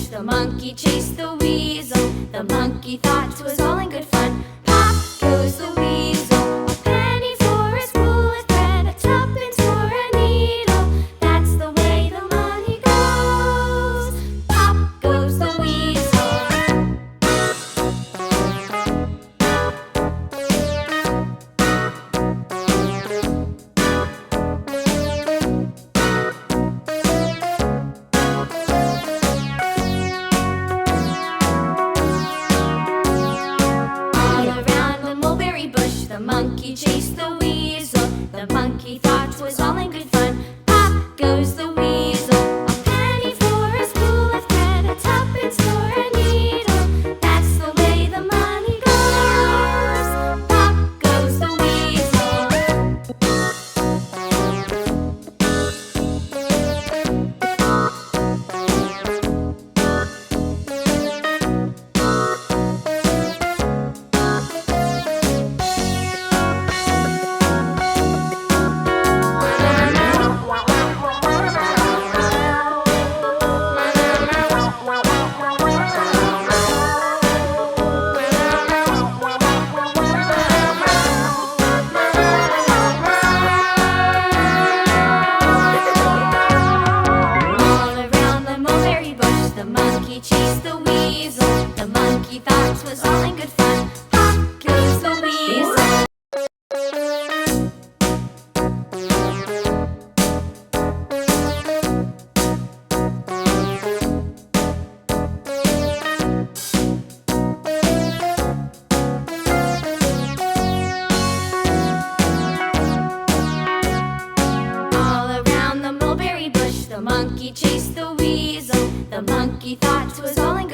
The monkey chased the weasel. The monkey thought 'twas all in good fun. Pop goes the weasel. A penny for a spool of thread, a tuppence for a needle. That's the way the money goes. Pop goes the weasel. The monkey chased the weasel. The monkey thought 'twas all in good fun. Pop goes the weasel. A penny for a spool of thread, a tuppence for a needle. That's the way the money goes. Pop goes the weasel. The monkey chased the weasel. The monkey thought 'twas all in good fun. Pop goes the weasel. All around the mulberry bush, the monkey chased the weasel. The monkey thought 'twas all in